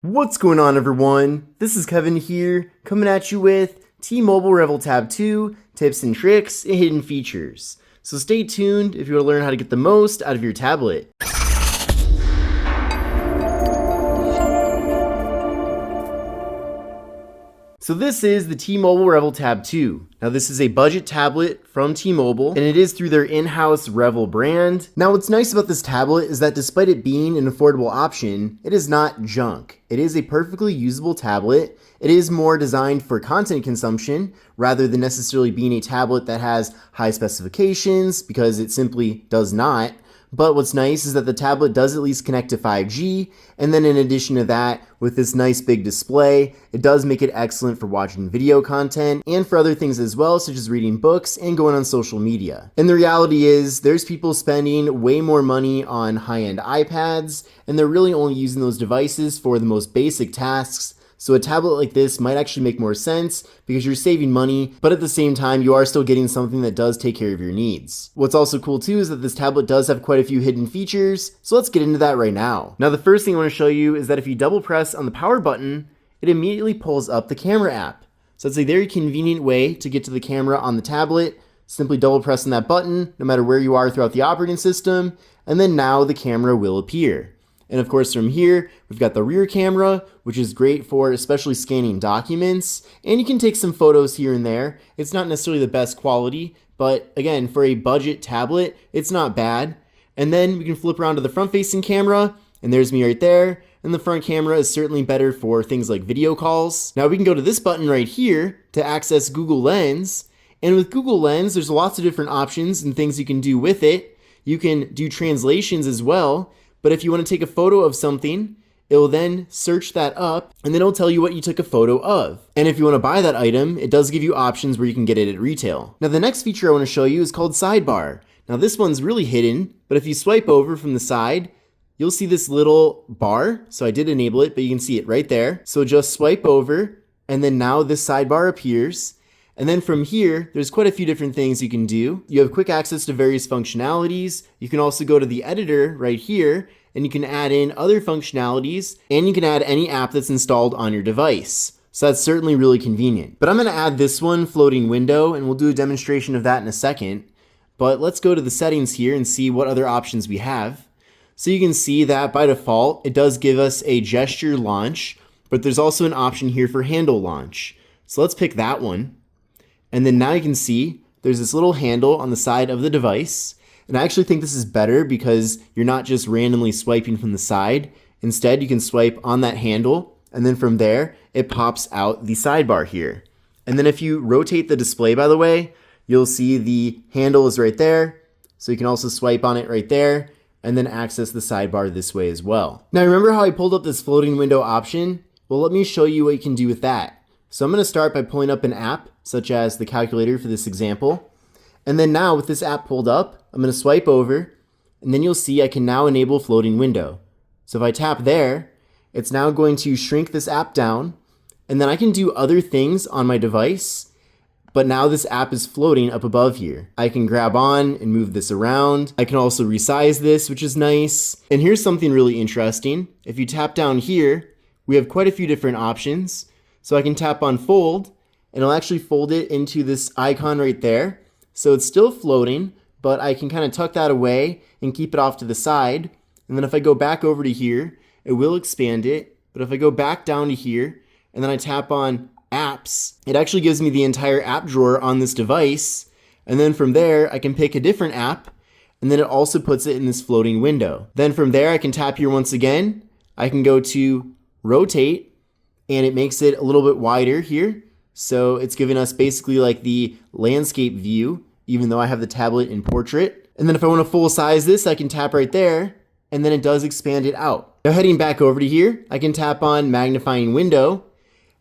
What's going on, everyone? This is Kevin here, coming at you with T-Mobile Revvl Tab 2 tips and tricks and hidden features. So stay tuned if you want to learn how to get the most out of your tablet. So this is the T-Mobile Revvl Tab 2. Now this is a budget tablet from T-Mobile, and it is through their in-house Revvl brand. Now what's nice about this tablet is that despite it being an affordable option, it is not junk. It is a perfectly usable tablet. It is more designed for content consumption rather than necessarily being a tablet that has high specifications, because it simply does not. But what's nice is that the tablet does at least connect to 5G, and then in addition to that, with this nice big display, it does make it excellent for watching video content and for other things as well, such as reading books and going on social media. And the reality is, there's people spending way more money on high-end iPads, and they're really only using those devices for the most basic tasks. So a tablet like this might actually make more sense because you're saving money, but at the same time, you are still getting something that does take care of your needs. What's also cool too is that this tablet does have quite a few hidden features, so let's get into that right now. Now the first thing I want to show you is that if you double press on the power button, it immediately pulls up the camera app. So it's a very convenient way to get to the camera on the tablet. Simply double press on that button, no matter where you are throughout the operating system, and then now the camera will appear. And of course from here, we've got the rear camera, which is great for especially scanning documents, and you can take some photos here and there. It's not necessarily the best quality, but again, for a budget tablet, it's not bad. And then we can flip around to the front-facing camera, and there's me right there. And the front camera is certainly better for things like video calls. Now we can go to this button right here to access Google Lens. And with Google Lens, there's lots of different options and things you can do with it. You can do translations as well. But if you want to take a photo of something, it will then search that up, and then it'll tell you what you took a photo of. And if you want to buy that item, it does give you options where you can get it at retail. Now the next feature I want to show you is called Sidebar. Now this one's really hidden, but if you swipe over from the side, you'll see this little bar. So I did enable it, but you can see it right there. So just swipe over, and then now this sidebar appears. And then from here, there's quite a few different things you can do. You have quick access to various functionalities. You can also go to the editor right here, and you can add in other functionalities, and you can add any app that's installed on your device. So that's certainly really convenient. But I'm gonna add this one, floating window, and we'll do a demonstration of that in a second. But let's go to the settings here and see what other options we have. So you can see that by default, it does give us a gesture launch, but there's also an option here for handle launch. So let's pick that one. And then now you can see there's this little handle on the side of the device. And I actually think this is better because you're not just randomly swiping from the side. Instead, you can swipe on that handle, and then from there, it pops out the sidebar here. And then if you rotate the display, by the way, you'll see the handle is right there. So you can also swipe on it right there and then access the sidebar this way as well. Now remember how I pulled up this floating window option? Well, let me show you what you can do with that. So I'm going to start by pulling up an app, such as the calculator for this example. And then now with this app pulled up, I'm going to swipe over, and then you'll see I can now enable floating window. So if I tap there, it's now going to shrink this app down, and then I can do other things on my device, but now this app is floating up above here. I can grab on and move this around. I can also resize this, which is nice. And here's something really interesting. If you tap down here, we have quite a few different options. So I can tap on fold, and it'll actually fold it into this icon right there. So it's still floating, but I can kind of tuck that away and keep it off to the side. And then if I go back over to here, it will expand it. But if I go back down to here, and then I tap on apps, it actually gives me the entire app drawer on this device. And then from there, I can pick a different app, and then it also puts it in this floating window. Then from there, I can tap here once again. I can go to rotate, and it makes it a little bit wider here. So it's giving us basically like the landscape view, even though I have the tablet in portrait. And then if I want to full size this, I can tap right there, and then it does expand it out. Now heading back over to here, I can tap on magnifying window,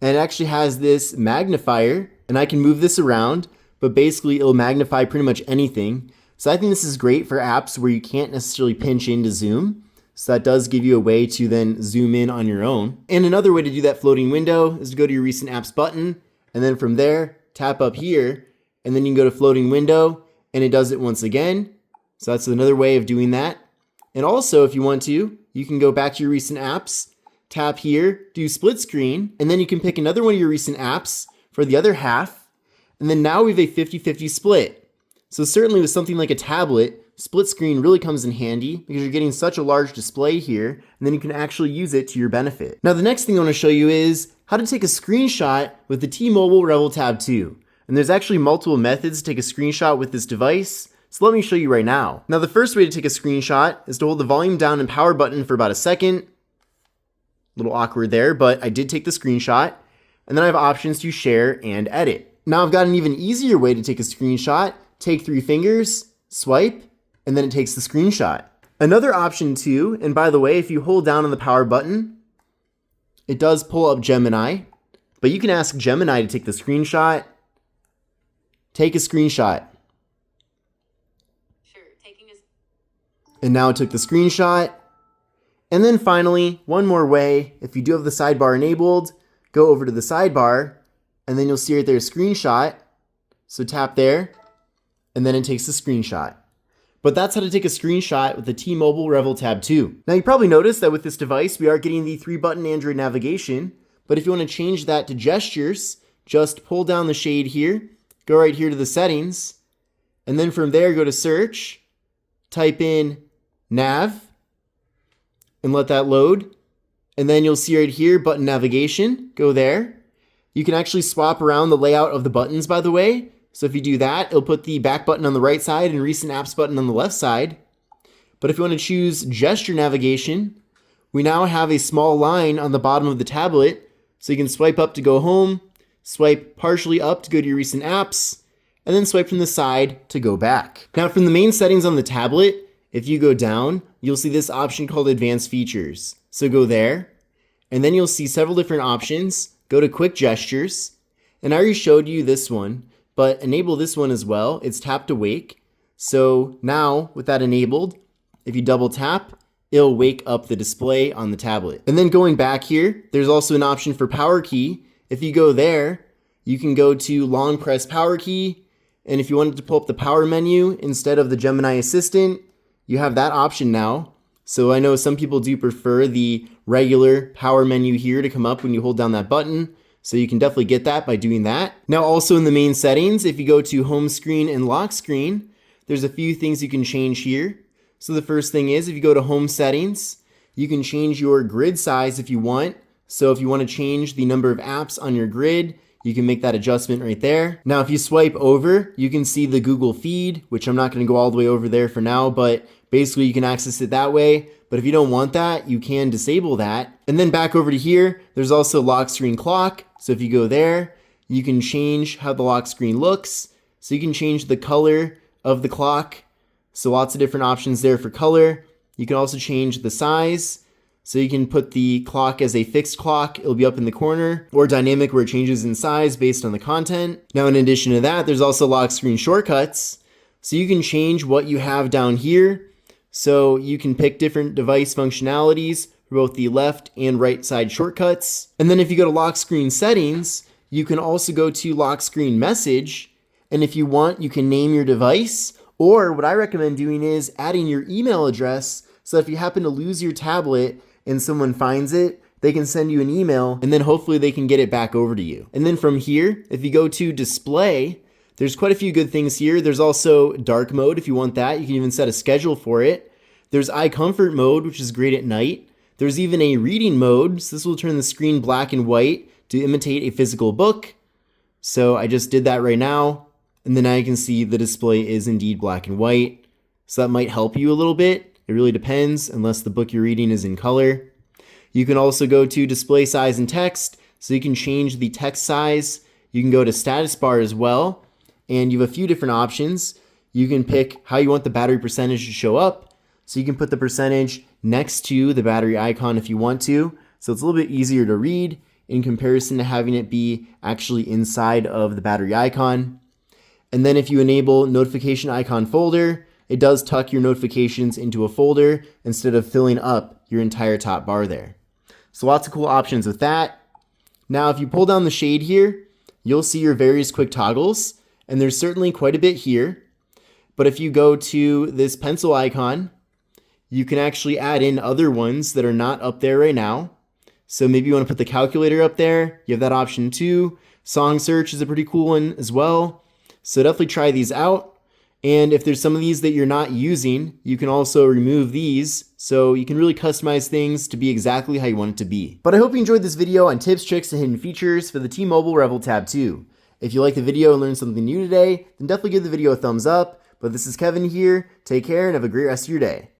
and it actually has this magnifier, and I can move this around, but basically it'll magnify pretty much anything. So I think this is great for apps where you can't necessarily pinch in to zoom. So that does give you a way to then zoom in on your own. And another way to do that floating window is to go to your recent apps button, and then from there, tap up here, and then you can go to floating window, and it does it once again. So that's another way of doing that. And also, if you want to, you can go back to your recent apps, tap here, do split screen, and then you can pick another one of your recent apps for the other half. And then now we have a 50-50 split. So certainly with something like a tablet, split screen really comes in handy because you're getting such a large display here, and then you can actually use it to your benefit. Now the next thing I want to show you is how to take a screenshot with the T-Mobile Revvl Tab 2. And there's actually multiple methods to take a screenshot with this device, so let me show you right now. Now the first way to take a screenshot is to hold the volume down and power button for about a second. A little awkward there, but I did take the screenshot. And then I have options to share and edit. Now I've got an even easier way to take a screenshot. Take 3 fingers, swipe, and then it takes the screenshot. Another option too, and by the way, if you hold down on the power button, it does pull up Gemini, but you can ask Gemini to take the screenshot. Take a screenshot. Sure, and now it took the screenshot. And then finally, one more way, if you do have the sidebar enabled, go over to the sidebar, and then you'll see right there a screenshot. So tap there, and then it takes the screenshot. But that's how to take a screenshot with the T-Mobile Revvl Tab 2. Now you probably noticed that with this device, we are getting the 3-button Android navigation, but if you want to change that to gestures, just pull down the shade here, go right here to the settings, and then from there go to search, type in nav, and let that load. And then you'll see right here, button navigation, go there. You can actually swap around the layout of the buttons, by the way. So if you do that, it'll put the back button on the right side and recent apps button on the left side. But if you want to choose gesture navigation, we now have a small line on the bottom of the tablet. So you can swipe up to go home, swipe partially up to go to your recent apps, and then swipe from the side to go back. Now from the main settings on the tablet, if you go down, you'll see this option called Advanced Features. So go there, and then you'll see several different options. Go to Quick Gestures, and I already showed you this one, but enable this one as well. It's tap to wake. So now with that enabled, if you double tap, it'll wake up the display on the tablet. And then going back here, there's also an option for power key. If you go there, you can go to long press power key. And if you wanted to pull up the power menu instead of the Gemini Assistant, you have that option now. So I know some people do prefer the regular power menu here to come up when you hold down that button. So you can definitely get that by doing that. Now also in the main settings, if you go to home screen and lock screen, there's a few things you can change here. So the first thing is if you go to home settings, you can change your grid size if you want. So if you want to change the number of apps on your grid, you can make that adjustment right there. Now if you swipe over, you can see the Google feed, which I'm not going to go all the way over there for now, but basically you can access it that way. But if you don't want that, you can disable that. And then back over to here, there's also lock screen clock. So if you go there, you can change how the lock screen looks. So you can change the color of the clock. So lots of different options there for color. You can also change the size. So you can put the clock as a fixed clock, it'll be up in the corner, or dynamic where it changes in size based on the content. Now in addition to that, there's also lock screen shortcuts. So you can change what you have down here. So you can pick different device functionalities for both the left and right side shortcuts. And then if you go to lock screen settings, you can also go to lock screen message. And if you want, you can name your device, or what I recommend doing is adding your email address. So if you happen to lose your tablet and someone finds it, they can send you an email and then hopefully they can get it back over to you. And then from here, if you go to display, there's quite a few good things here. There's also dark mode if you want that. You can even set a schedule for it. There's eye comfort mode, which is great at night. There's even a reading mode. So this will turn the screen black and white to imitate a physical book. So I just did that right now. And then now you can see the display is indeed black and white. So that might help you a little bit. It really depends, unless the book you're reading is in color. You can also go to display size and text. So you can change the text size. You can go to status bar as well. And you have a few different options. You can pick how you want the battery percentage to show up. So you can put the percentage next to the battery icon if you want to. So it's a little bit easier to read in comparison to having it be actually inside of the battery icon. And then if you enable notification icon folder, it does tuck your notifications into a folder instead of filling up your entire top bar there. So lots of cool options with that. Now, if you pull down the shade here, you'll see your various quick toggles, and there's certainly quite a bit here. But if you go to this pencil icon, you can actually add in other ones that are not up there right now. So maybe you want to put the calculator up there. You have that option too. Song search is a pretty cool one as well. So definitely try these out. And if there's some of these that you're not using, you can also remove these, so you can really customize things to be exactly how you want it to be. But I hope you enjoyed this video on tips, tricks, and hidden features for the T-Mobile Revvl Tab 2. If you liked the video and learned something new today, then definitely give the video a thumbs up. But this is Kevin here. Take care and have a great rest of your day.